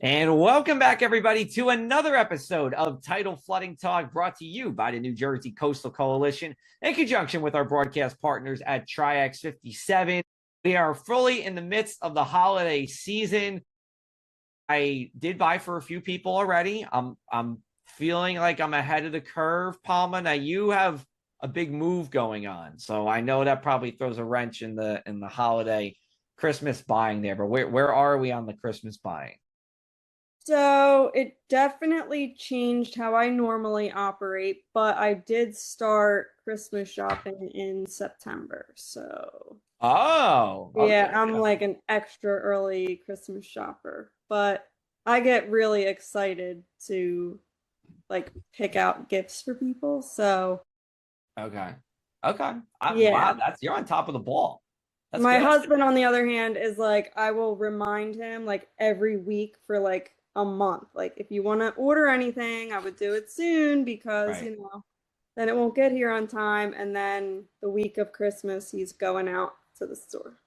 And welcome back, everybody, to another episode of Tidal Flooding Talk, brought to you by the New Jersey Coastal Coalition in conjunction with our broadcast partners at Triax 57. We are fully in the midst of the holiday season. I did buy for a few people already. I'm feeling like I'm ahead of the curve, Palma. Now you have a big move going on, so I know that probably throws a wrench in the holiday Christmas buying there. But where are we on the Christmas buying? So it definitely changed how I normally operate, but I did start Christmas shopping in September. So Oh, yeah, okay. I'm like an extra early Christmas shopper, but I get really excited to like pick out gifts for people. So Okay. Okay. Wow, yeah. you're on top of the ball. That's My good. husband, on the other hand, is like, I will remind him like every week for like a month. Like, if you want to order anything, I would do it soon because, Right. then it won't get here on time. And then the week of Christmas, he's going out to the store.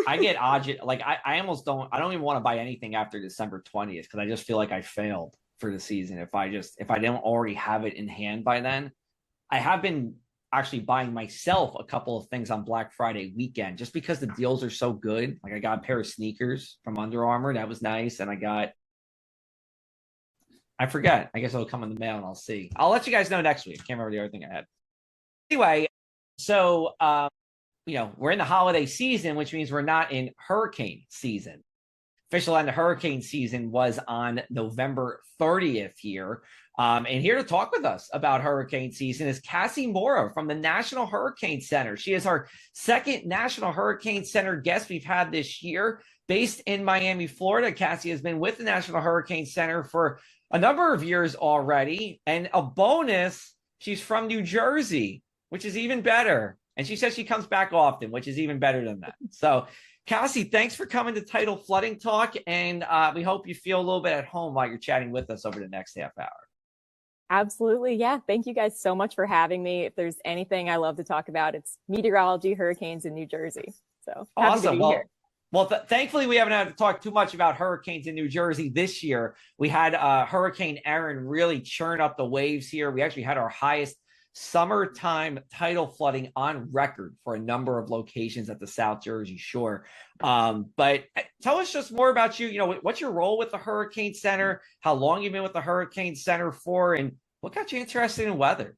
I get odd. Like I almost don't. I don't even want to buy anything after December 20th because I just feel like I failed for the season if I don't already have it in hand by then. I have been actually buying myself a couple of things on Black Friday weekend just because the deals are so good. Like I got a pair of sneakers from Under Armour that was nice, and I forget. I guess it'll come in the mail and I'll see. I'll let you guys know next week. I can't remember the other thing I had. Anyway, so we're in the holiday season, which means we're not in hurricane season. Official end of hurricane season was on November 30th here. And here to talk with us about hurricane season is Cassie Mora from the National Hurricane Center. She is our second National Hurricane Center guest we've had this year. Based in Miami, Florida, Cassie has been with the National Hurricane Center for a number of years already. And a bonus, she's from New Jersey, which is even better. And she says she comes back often, which is even better than that. So, Cassie, thanks for coming to Tidal Flooding Talk, and we hope you feel a little bit at home while you're chatting with us over the next half hour. Absolutely. Yeah. Thank you guys so much for having me. If there's anything I love to talk about, it's meteorology, hurricanes in New Jersey. So happy to Awesome. be here. Thankfully, we haven't had to talk too much about hurricanes in New Jersey this year. We had Hurricane Erin really churn up the waves here. We actually had our highest summertime tidal flooding on record for a number of locations at the South Jersey shore. But tell us just more about you. What's your role with the Hurricane Center? How long you've been with the Hurricane Center for, and what got you interested in weather?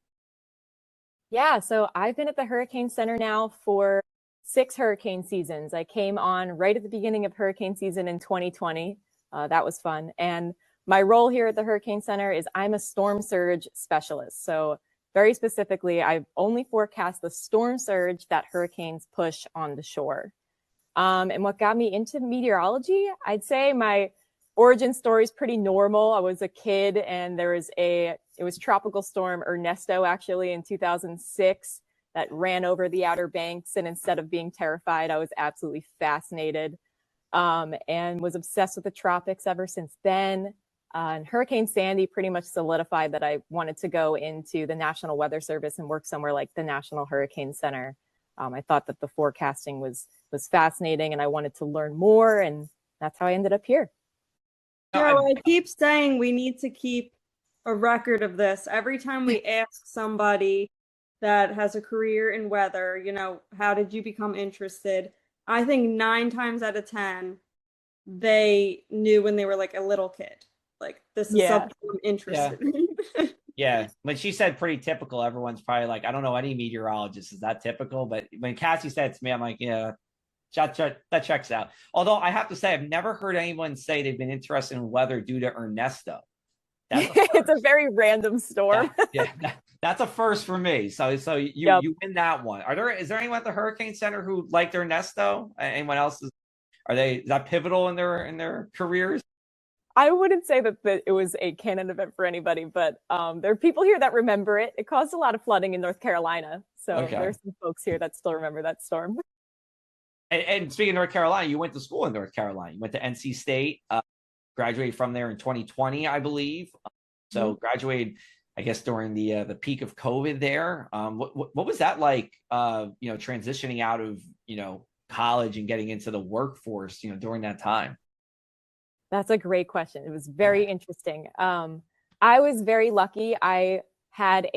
Yeah. So I've been at the Hurricane Center now for 6 hurricane seasons. I came on right at the beginning of hurricane season in 2020. That was fun. And my role here at the Hurricane Center is I'm a storm surge specialist. So very specifically, I only forecast the storm surge that hurricanes push on the shore. And what got me into meteorology, I'd say my origin story is pretty normal. I was a kid and it was Tropical Storm Ernesto actually in 2006 that ran over the Outer Banks. And instead of being terrified, I was absolutely fascinated and was obsessed with the tropics ever since then. And Hurricane Sandy pretty much solidified that I wanted to go into the National Weather Service and work somewhere like the National Hurricane Center. I thought that the forecasting was fascinating and I wanted to learn more. And that's how I ended up here. I keep saying we need to keep a record of this. Every time we ask somebody that has a career in weather, how did you become interested? I think 9 times out of 10, they knew when they were like a little kid. Like, this is something I'm interested in. Yeah. When she said pretty typical, everyone's probably like, I don't know any meteorologist. Is that typical? But when Cassie said it to me, I'm like, yeah, that checks out. Although I have to say, I've never heard anyone say they've been interested in weather due to Ernesto. It's a very random storm. That's a first for me. So you win that one. Is there anyone at the Hurricane Center who liked Ernesto? Anyone else? Is that pivotal in their careers? I wouldn't say that it was a canon event for anybody, but there are people here that remember it. It caused a lot of flooding in North Carolina. So there's some folks here that still remember that storm. And speaking of North Carolina, you went to school in North Carolina. You went to NC State, graduated from there in 2020, I believe. So graduated, I guess, during the peak of COVID there. What was that like, transitioning out of, college and getting into the workforce, during that time? That's a great question. It was very interesting. I was very lucky. I had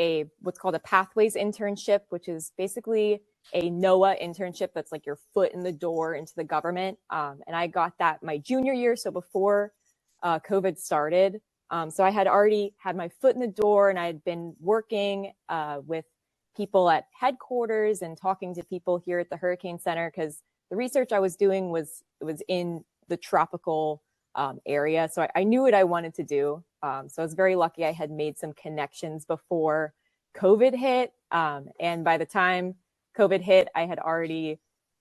what's called a Pathways internship, which is basically a NOAA internship that's like your foot in the door into the government. And I got that my junior year, so before COVID started. So I had already had my foot in the door, and I had been working with people at headquarters and talking to people here at the Hurricane Center, because the research I was doing was in the tropical area. So I knew what I wanted to do. So I was very lucky I had made some connections before COVID hit. And by the time COVID hit, I had already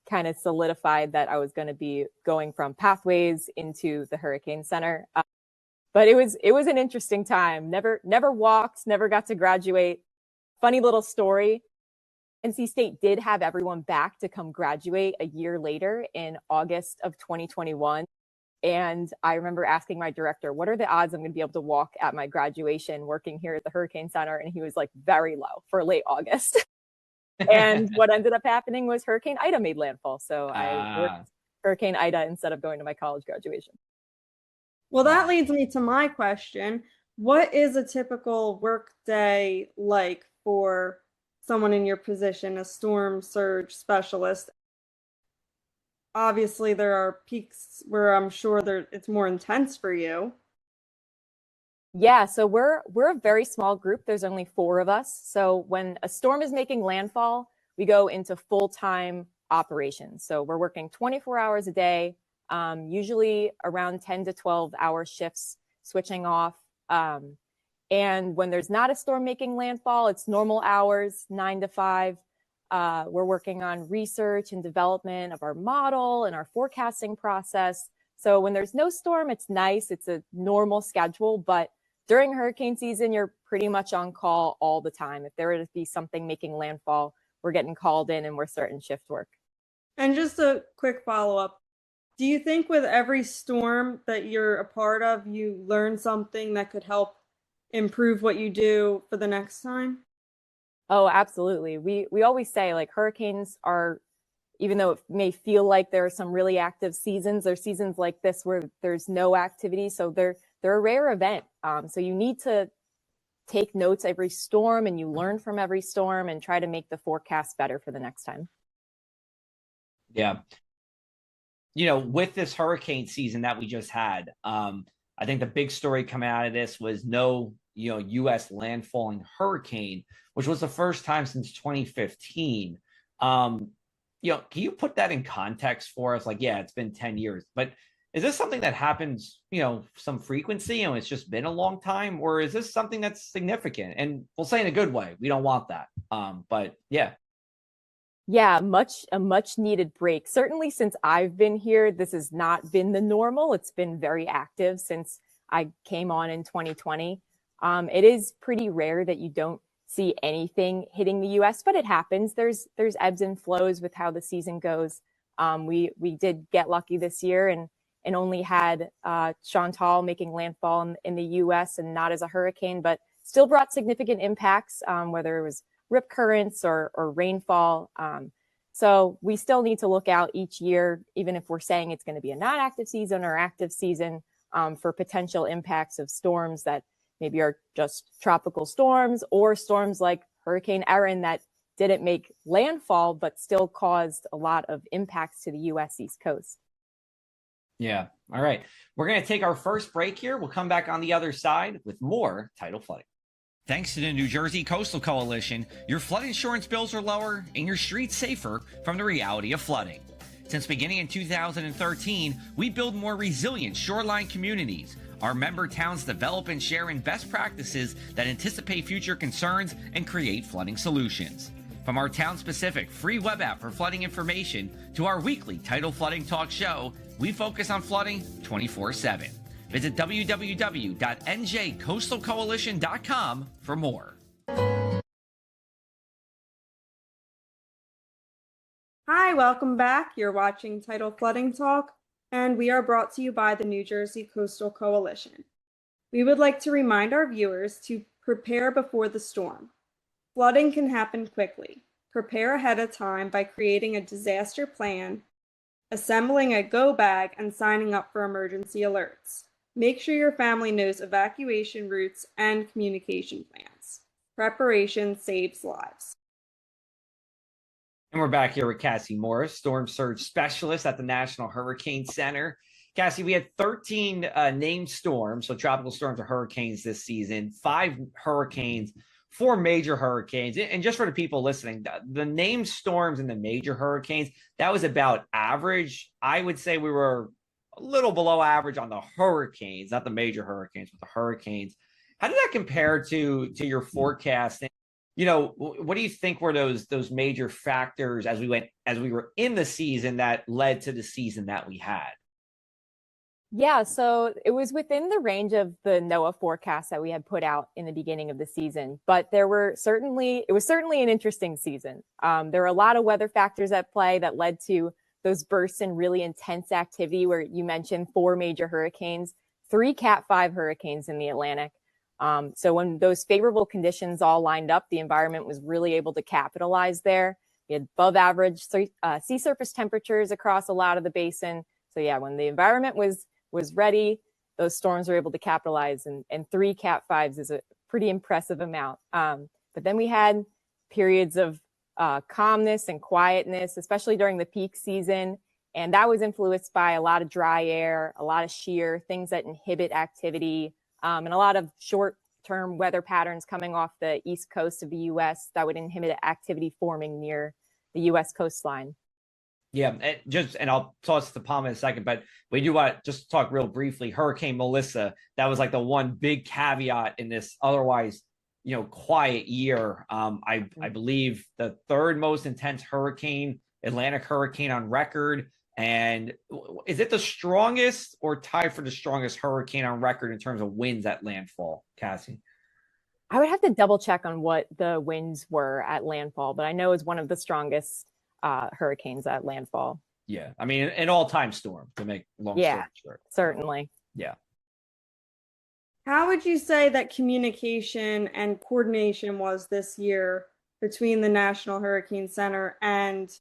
kind of solidified that I was going to be going from Pathways into the Hurricane Center. But it was an interesting time. Never walked, never got to graduate. Funny little story. NC State did have everyone back to come graduate a year later in August of 2021. And I remember asking my director, what are the odds I'm going to be able to walk at my graduation working here at the Hurricane Center? And he was like, very low for late August. And what ended up happening was Hurricane Ida made landfall. So I worked Hurricane Ida instead of going to my college graduation. Well, that leads me to my question. What is a typical work day like for someone in your position, a storm surge specialist? Obviously, there are peaks where I'm sure it's more intense for you. Yeah, so we're a very small group. There's only 4 of us. So when a storm is making landfall, we go into full-time operations. So we're working 24 hours a day, usually around 10 to 12-hour shifts, switching off. And when there's not a storm making landfall, it's normal hours, 9 to 5. We're working on research and development of our model and our forecasting process. So when there's no storm, it's nice. It's a normal schedule, but during hurricane season, you're pretty much on call all the time. If there were to be something making landfall, we're getting called in and we're starting shift work. And just a quick follow-up. Do you think with every storm that you're a part of, you learn something that could help improve what you do for the next time? Oh, absolutely. We always say, like, hurricanes are, even though it may feel like there are some really active seasons, there are seasons like this where there's no activity. So they're a rare event. So you need to take notes every storm, and you learn from every storm and try to make the forecast better for the next time. Yeah. With this hurricane season that we just had, I think the big story coming out of this was no, U.S. landfalling hurricane, which was the first time since 2015. Can you put that in context for us? Like, yeah, it's been 10 years, but is this something that happens, some frequency, it's just been a long time, or is this something that's significant? And we'll say in a good way, we don't want that. But yeah. Yeah, a much needed break. Certainly since I've been here, this has not been the normal. It's been very active since I came on in 2020. It is pretty rare that you don't see anything hitting the US, but it happens. There's ebbs and flows with how the season goes. We did get lucky this year and only had Chantal making landfall in the US and not as a hurricane, but still brought significant impacts, whether it was rip currents or rainfall. So we still need to look out each year, even if we're saying it's going to be a non-active season or active season, for potential impacts of storms that maybe are just tropical storms or storms like Hurricane Erin that didn't make landfall, but still caused a lot of impacts to the U.S. East Coast. Yeah. All right. We're going to take our first break here. We'll come back on the other side with more Tidal flooding. Thanks to the New Jersey Coastal Coalition, your flood insurance bills are lower and your streets safer from the reality of flooding. Since beginning in 2013, we build more resilient shoreline communities. Our member towns develop and share in best practices that anticipate future concerns and create flooding solutions. From our town-specific free web app for flooding information to our weekly Tidal Flooding Talk show, we focus on flooding 24/7. Visit www.njcoastalcoalition.com for more. Hi, welcome back. You're watching Tidal Flooding Talk, and we are brought to you by the New Jersey Coastal Coalition. We would like to remind our viewers to prepare before the storm. Flooding can happen quickly. Prepare ahead of time by creating a disaster plan assembling a go bag, and signing up for emergency alerts. Make sure your family knows evacuation routes and communication plans. Preparation saves lives. And we're back here with Cassie Mora, storm surge specialist at the National Hurricane Center. Cassie, we had 13 named storms, so tropical storms or hurricanes this season, 5 hurricanes, 4 major hurricanes. And just for the people listening, the named storms and the major hurricanes, that was about average. I would say we were a little below average on the hurricanes, not the major hurricanes, but the hurricanes. How did that compare to your forecast? What do you think were those major factors as we were in the season that led to the season that we had? Yeah, so it was within the range of the NOAA forecast that we had put out in the beginning of the season, but it was certainly an interesting season. There were a lot of weather factors at play that led to those bursts in really intense activity where you mentioned 4 major hurricanes, 3 Cat 5 hurricanes in the Atlantic. So when those favorable conditions all lined up, the environment was really able to capitalize there. We had above average sea surface temperatures across a lot of the basin. So yeah, when the environment was ready, those storms were able to capitalize, and 3 Cat 5s is a pretty impressive amount. But then we had periods of calmness and quietness, especially during the peak season. And that was influenced by a lot of dry air, a lot of shear, things that inhibit activity, and a lot of short-term weather patterns coming off the east coast of the U.S. that would inhibit activity forming near the U.S. coastline. Yeah, and I'll toss the palm in a second, but we do want to just talk real briefly. Hurricane Melissa, that was like the one big caveat in this otherwise, quiet year. I believe the 3rd most intense Atlantic hurricane on record. And is it the strongest or tied for the strongest hurricane on record in terms of winds at landfall, Cassie? I would have to double check on what the winds were at landfall, but I know it's one of the strongest hurricanes at landfall. Yeah, I mean, an all-time storm, to make long story short. Certainly. Yeah. How would you say that communication and coordination was this year between the National Hurricane Center and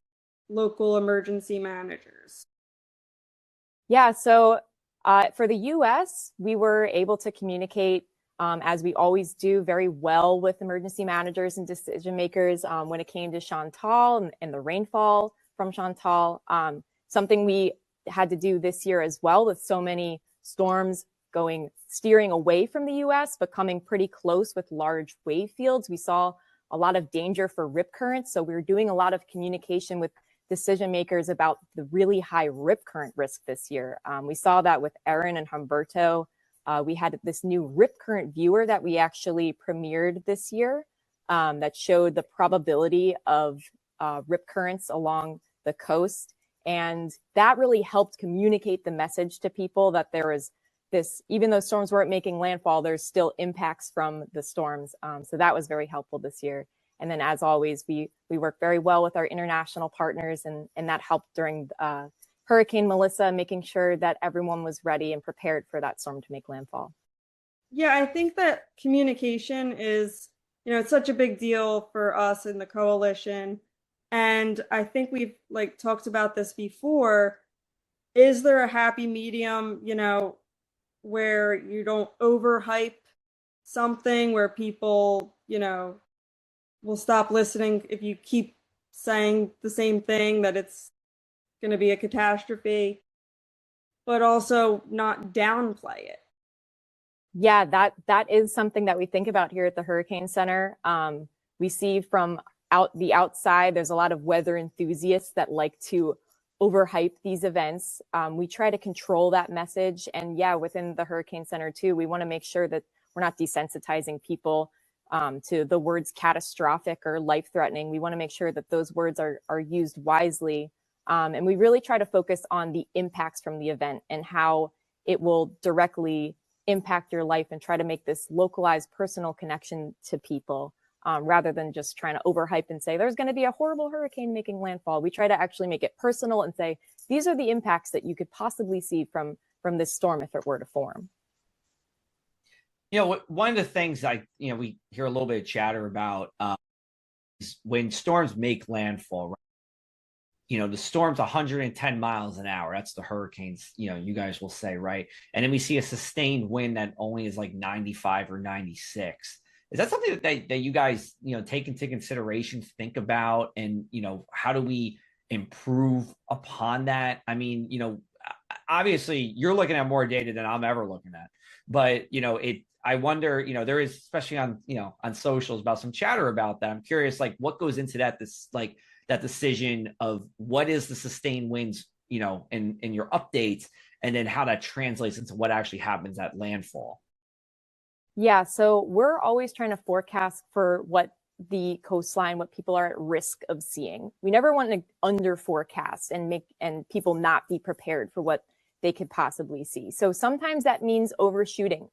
local emergency managers? Yeah, so for the U.S., we were able to communicate, as we always do, very well with emergency managers and decision makers when it came to Chantal and the rainfall from Chantal. Something we had to do this year as well, with so many storms steering away from the U.S., but coming pretty close with large wave fields. We saw a lot of danger for rip currents. So we were doing a lot of communication with decision makers about the really high rip current risk this year. We saw that with Erin and Humberto. We had this new rip current viewer that we actually premiered this year that showed the probability of rip currents along the coast. And that really helped communicate the message to people that there was even though storms weren't making landfall, there's still impacts from the storms. So that was very helpful this year. And then, as always, we work very well with our international partners, and that helped during Hurricane Melissa, making sure that everyone was ready and prepared for that storm to make landfall. Yeah, I think that communication is, it's such a big deal for us in the coalition. And I think we've talked about this before. Is there a happy medium, where you don't overhype something, where people, will stop listening if you keep saying the same thing, that it's going to be a catastrophe, but also not downplay it? Yeah, that is something that we think about here at the Hurricane Center. We see from the outside, there's a lot of weather enthusiasts that like to overhype these events. We try to control that message. And yeah, within the Hurricane Center too, we want to make sure that we're not desensitizing people to the words catastrophic or life-threatening. We want to make sure that those words are used wisely. And we really try to focus on the impacts from the event and how it will directly impact your life, and try to make this localized personal connection to people, rather than just trying to overhype and say there's going to be a horrible hurricane making landfall. We try to actually make it personal and say these are the impacts that you could possibly see from this storm if it were to form. One of the things we hear a little bit of chatter about is when storms make landfall, right? the storm's 110 miles an hour. That's the hurricanes, you guys will say, right? And then we see a sustained wind that only is like 95 or 96. Is that something that you guys, take into consideration, think about, and, how do we improve upon that? I mean, obviously you're looking at more data than I'm ever looking at, but, I wonder, there is, especially on, on socials, about some chatter about that. I'm curious, like, what goes into that, that decision of what is the sustained winds, in your updates, and then how that translates into what actually happens at landfall. Yeah, so we're always trying to forecast for what the coastline, what people are at risk of seeing. We never want to under forecast and people not be prepared for what they could possibly see. So sometimes that means overshooting.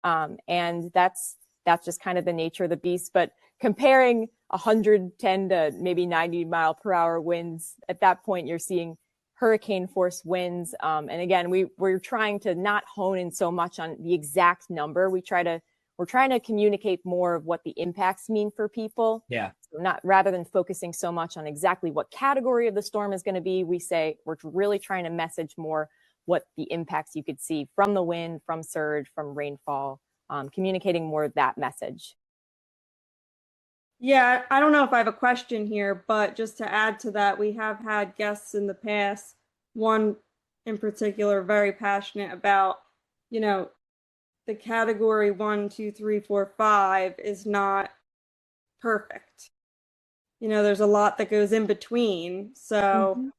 And that's just kind of the nature of the beast. But comparing 110 to maybe 90 mile per hour winds, at that point, you're seeing hurricane force winds. And again, we're trying to not hone in so much on the exact number. We're trying to communicate more of what the impacts mean for people. Yeah. So rather than focusing so much on exactly what category of the storm is going to be, we say we're really trying to message more what the impacts you could see from the wind, from surge, from rainfall, communicating more of that message. Yeah, I don't know if I have a question here, but just to add to that, we have had guests in the past, one in particular, very passionate about, the category 1, 2, 3, 4, 5 is not perfect. There's a lot that goes in between. So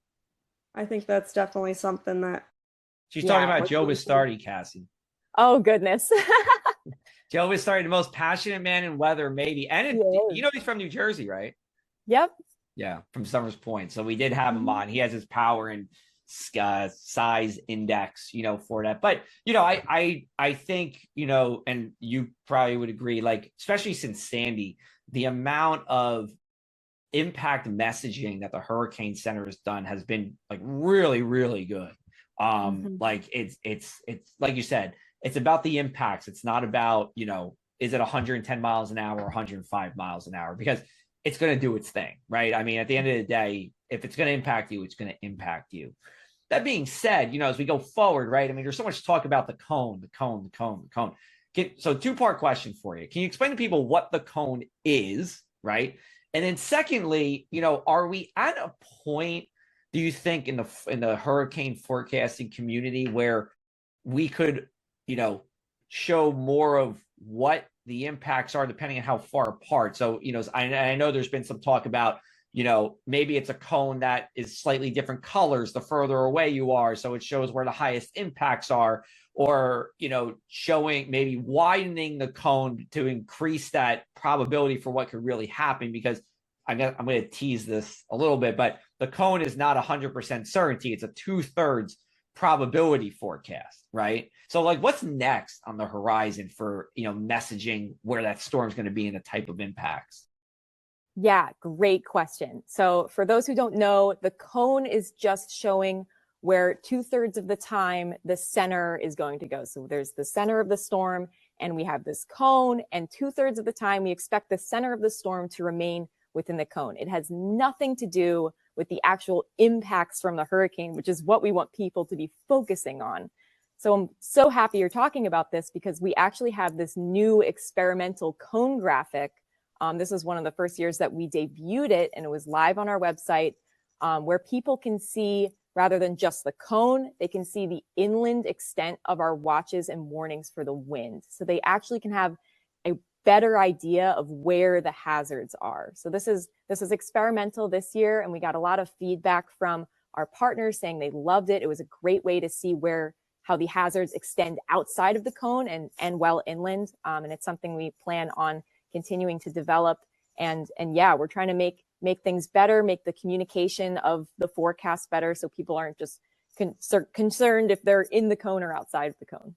I think that's definitely something that. She's talking about Joe Bastardi, Cassie. Oh, goodness. Joe Bastardi, the most passionate man in weather, maybe. And he's from New Jersey, right? Yep. Yeah, from Summers Point. So we did have him on. He has his power and size index, for that. But, I think, and you probably would agree, like, especially since Sandy, the amount of impact messaging that the Hurricane Center has done has been like really, really good. Like it's like you said, it's about the impacts. It's not about, is it 110 miles an hour or 105 miles an hour? Because it's going to do its thing, right? I mean, at the end of the day, if it's going to impact you, it's going to impact you. That being said, as we go forward, right? I mean, there's so much talk about the cone. So two-part question for you. Can you explain to people what the cone is, right? And then secondly, are we at a point, do you think, in the hurricane forecasting community where we could, show more of what the impacts are depending on how far apart? So, I know there's been some talk about, maybe it's a cone that is slightly different colors the further away you are, so it shows where the highest impacts are, or, showing, maybe widening the cone to increase that probability for what could really happen. Because I'm going to tease this a little bit, but the cone is not 100% certainty. It's a 2/3 probability forecast, right? So, like, what's next on the horizon for, messaging where that storm's going to be and the type of impacts? Yeah, great question. So for those who don't know, the cone is just showing where 2/3 of the time the center is going to go. So there's the center of the storm and we have this cone, and 2/3 of the time we expect the center of the storm to remain within the cone. It has nothing to do with the actual impacts from the hurricane, which is what we want people to be focusing on. So I'm so happy you're talking about this, because we actually have this new experimental cone graphic. This was one of the first years that we debuted it, and it was live on our website, where people can see, rather than just the cone, they can see the inland extent of our watches and warnings for the wind. So they actually can have a better idea of where the hazards are. So this is experimental this year, and we got a lot of feedback from our partners saying they loved it. It was a great way to see how the hazards extend outside of the cone and well inland. And it's something we plan on continuing to develop. And yeah, we're trying to make things better, make the communication of the forecast better, so people aren't just concerned if they're in the cone or outside of the cone.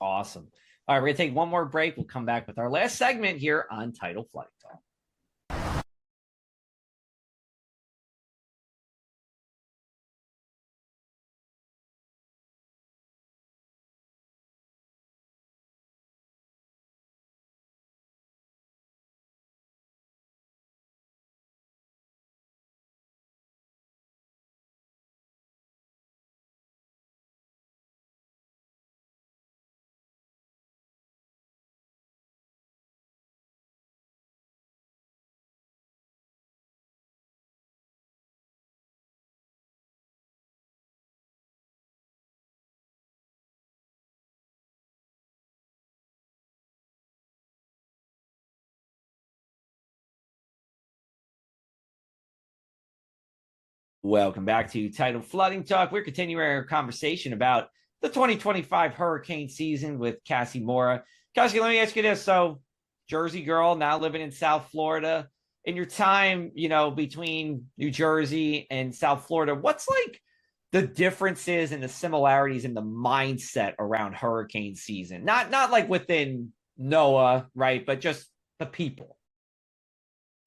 Awesome. All right, we're going to take one more break. We'll come back with our last segment here on Tidal Flight Talk. Welcome back to Tidal Flooding Talk. We're continuing our conversation about the 2025 hurricane season with Cassie Mora. Cassie, let me ask you this. So, Jersey girl, now living in South Florida. In your time, between New Jersey and South Florida, what's like the differences and the similarities in the mindset around hurricane season? Not like within NOAA, right? But just the people.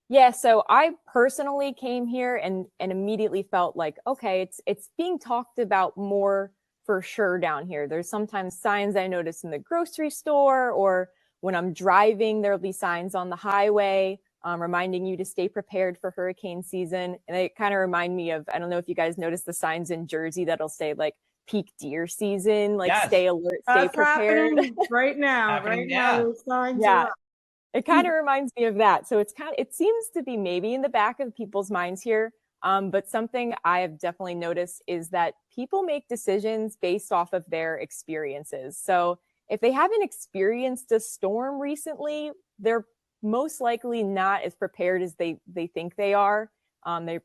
Yeah, so I personally came here and immediately felt like, okay, it's being talked about more for sure down here. There's sometimes signs I notice in the grocery store, or when I'm driving, there'll be signs on the highway reminding you to stay prepared for hurricane season. And they kind of remind me of, I don't know if you guys notice the signs in Jersey that'll say like peak deer season, like Yes. stay alert, That's stay prepared. happening right now. Right now, those signs are up. It kind of reminds me of that. So it seems to be maybe in the back of people's minds here. But something I have definitely noticed is that people make decisions based off of their experiences. So if they haven't experienced a storm recently, they're most likely not as prepared as they think they are.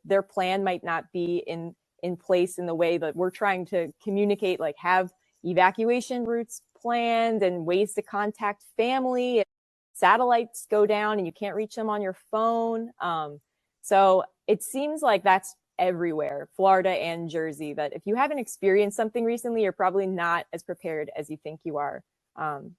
Their plan might not be in place in the way that we're trying to communicate, like have evacuation routes planned and ways to contact family. Satellites go down and you can't reach them on your phone. So it seems like that's everywhere, Florida and Jersey, that if you haven't experienced something recently, you're probably not as prepared as you think you are.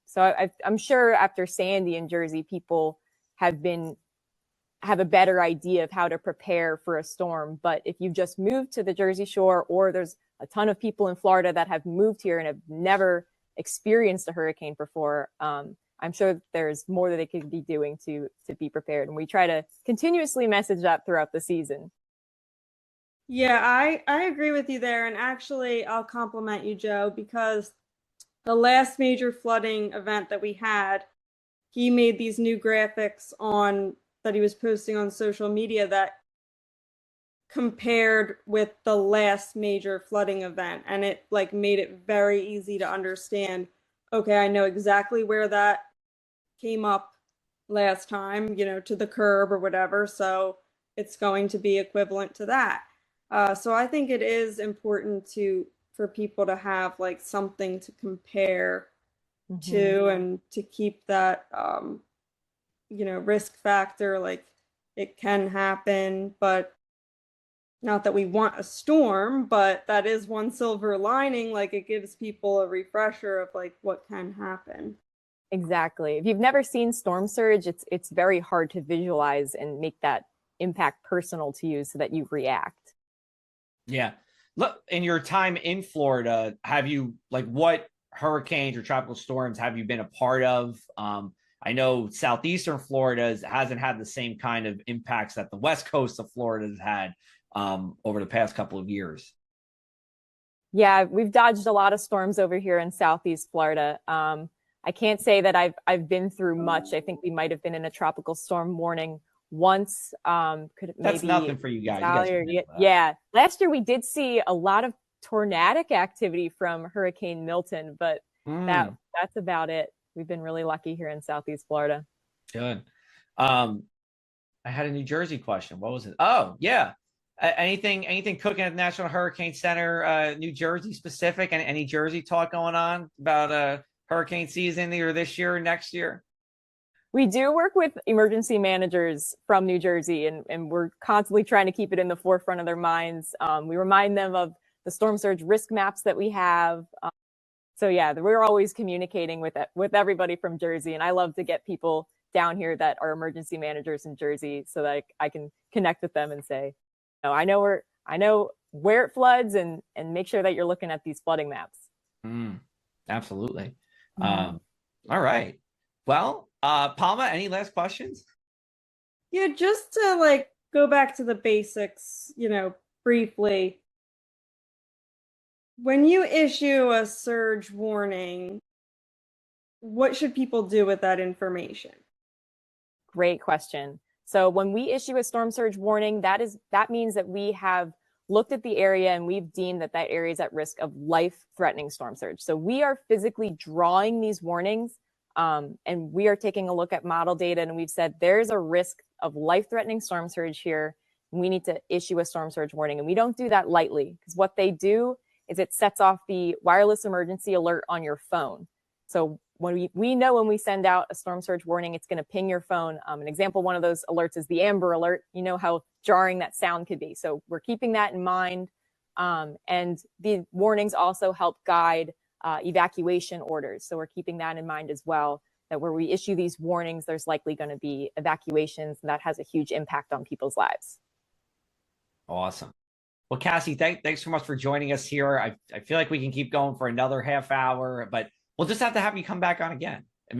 So I'm sure after Sandy in Jersey, people have a better idea of how to prepare for a storm. But if you've just moved to the Jersey Shore, or there's a ton of people in Florida that have moved here and have never experienced a hurricane before, I'm sure there's more that they could be doing to be prepared. And we try to continuously message that throughout the season. Yeah, I agree with you there. And actually, I'll compliment you, Joe, because the last major flooding event that we had, he made these new graphics that he was posting on social media that compared with the last major flooding event. And it like made it very easy to understand. Okay, I know exactly where that came up last time, to the curb or whatever. So it's going to be equivalent to that. So I think it is important for people to have like something to compare to, and to keep that, risk factor. Like it can happen, but not that we want a storm, but that is one silver lining. Like it gives people a refresher of like what can happen. Exactly. If you've never seen storm surge, it's very hard to visualize and make that impact personal to you so that you react. Yeah. Look, in your time in Florida, have you what hurricanes or tropical storms have you been a part of? I know southeastern Florida hasn't had the same kind of impacts that the west coast of Florida has had over the past couple of years. Yeah, we've dodged a lot of storms over here in southeast Florida. I can't say that I've been through much. I think we might have been in a tropical storm warning once. That's nothing for you guys. Yeah. Last year we did see a lot of tornadic activity from Hurricane Milton, but that's about it. We've been really lucky here in Southeast Florida. Good. I had a New Jersey question. What was it? Oh, yeah. Anything cooking at the National Hurricane Center, New Jersey specific? And any Jersey talk going on about hurricane season either this year or next year? We do work with emergency managers from New Jersey, and we're constantly trying to keep it in the forefront of their minds. We remind them of the storm surge risk maps that we have. So yeah, we're always communicating with everybody from Jersey, and I love to get people down here that are emergency managers in Jersey so that I can connect with them and say, I know where it floods, and make sure that you're looking at these flooding maps. Absolutely. All right. Well, Palma, any last questions? Yeah, just to go back to the basics, briefly. When you issue a surge warning, what should people do with that information? Great question. So when we issue a storm surge warning, that means that we have looked at the area and we've deemed that area is at risk of life-threatening storm surge. So we are physically drawing these warnings, and we are taking a look at model data, and we've said there's a risk of life-threatening storm surge here. we need to issue a storm surge warning. And we don't do that lightly, because what they do is it sets off the wireless emergency alert on your phone. So when we know when we send out a storm surge warning, it's going to ping your phone. An example, one of those alerts is the Amber Alert. You know how jarring that sound could be. So we're keeping that in mind. And the warnings also help guide evacuation orders. So we're keeping that in mind as well, that where we issue these warnings, there's likely going to be evacuations, and that has a huge impact on people's lives. Awesome. Well, Cassie, thanks so much for joining us here. I feel like we can keep going for another half hour, but we'll just have to have you come back on again. And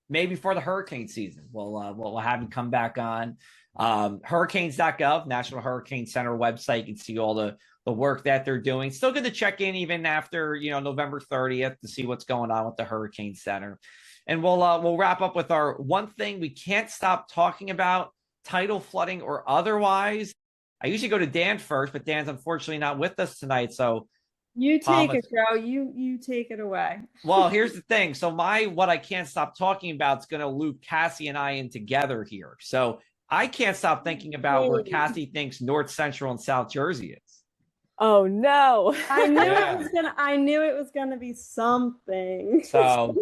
maybe for the hurricane season, we'll have you come back on. Hurricanes.gov, National Hurricane Center website. You can see all the work that they're doing. Still good to check in even after, November 30th to see what's going on with the Hurricane Center. And we'll wrap up with our one thing we can't stop talking about, tidal flooding or otherwise. I usually go to Dan first, but Dan's unfortunately not with us tonight. So you take it, Joe. You take it away. Well, here's the thing. So what I can't stop talking about is going to loop Cassie and I in together here. So I can't stop thinking about where Cassie thinks North Central and South Jersey is. Oh no! I knew it was gonna be something. So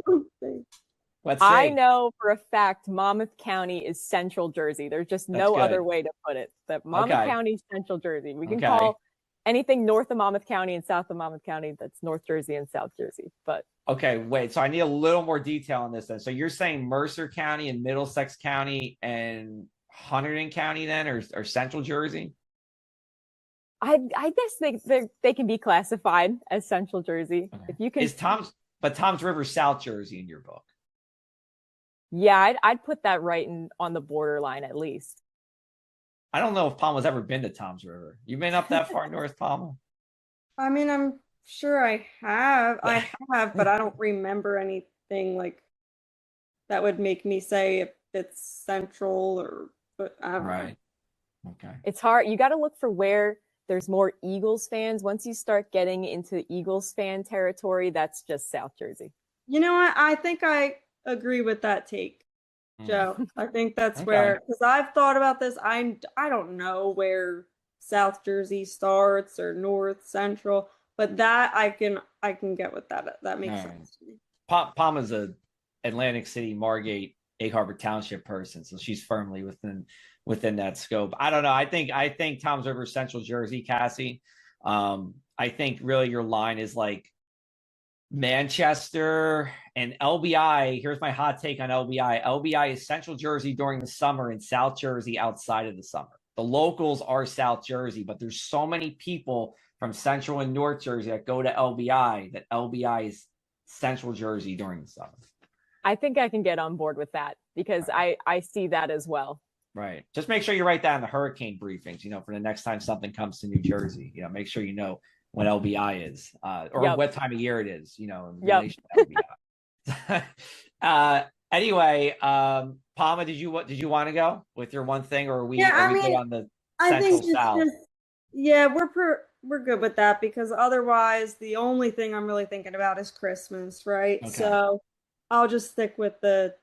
let's see. I know for a fact Monmouth County is Central Jersey. There's just no other way to put it. That Monmouth County is Central Jersey. We can call anything north of Monmouth County and south of Monmouth County that's North Jersey and South Jersey. But okay, wait. So I need a little more detail on this then. So you're saying Mercer County and Middlesex County and Hunterdon County then, or Central Jersey? I guess they can be classified as Central Jersey. Okay. If you can, Tom's River South Jersey in your book? Yeah, I'd put that right on the borderline at least. I don't know if Palma's ever been to Tom's River. You been up that far north, Palma? I mean, I'm sure I have. But I don't remember anything like that would make me say if it's central or. But I don't know. Okay. It's hard. You got to look for where there's more Eagles fans. Once you start getting into Eagles fan territory, that's just South Jersey. You know what? I think I agree with that take, Joe. I think that's where, because I've thought about this. I don't know where South Jersey starts or North Central, but that I can get with that. That makes sense to me. Palma's a Atlantic City, Margate, Egg Harbor Township person, so she's firmly within that scope. I don't know. I think Tom's River, Central Jersey, Cassie. I think really your line is like Manchester and LBI. Here's my hot take on LBI. LBI is Central Jersey during the summer and South Jersey outside of the summer. The locals are South Jersey, but there's so many people from Central and North Jersey that go to LBI that LBI is Central Jersey during the summer. I think I can get on board with that because I see that as well. Right. Just make sure you write that in the hurricane briefings, for the next time something comes to New Jersey, make sure you know when LBI is, or what time of year it is, in relation to LBI. Anyway, Palma, did you want to go with your one thing, or are we good on the Central South? We're good with that because otherwise the only thing I'm really thinking about is Christmas, right? Okay. So I'll just stick with the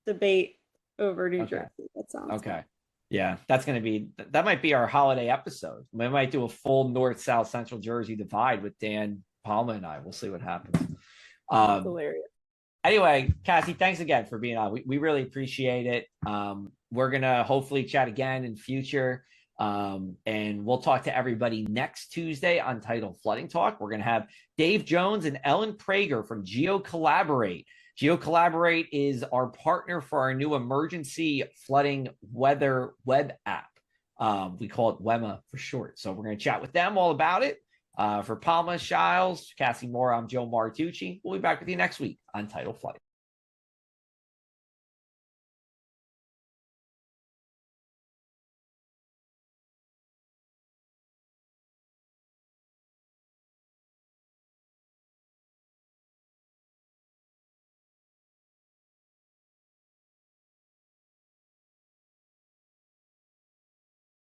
debate over New Jersey. That sounds good. Yeah, that might be our holiday episode. We might do a full North, South, Central Jersey divide with Dan, Palma, and I. We'll see what happens. That's hilarious. Anyway, Cassie, thanks again for being on. We really appreciate it. We're going to hopefully chat again in future. And we'll talk to everybody next Tuesday on Tidal Flooding Talk. We're going to have Dave Jones and Ellen Prager from GeoCollaborate. GeoCollaborate is our partner for our new emergency flooding weather web app. We call it WEMA for short. So we're going to chat with them all about it. For Palma Shiles, Cassie Mora, I'm Joe Martucci. We'll be back with you next week on Tidal Flooding.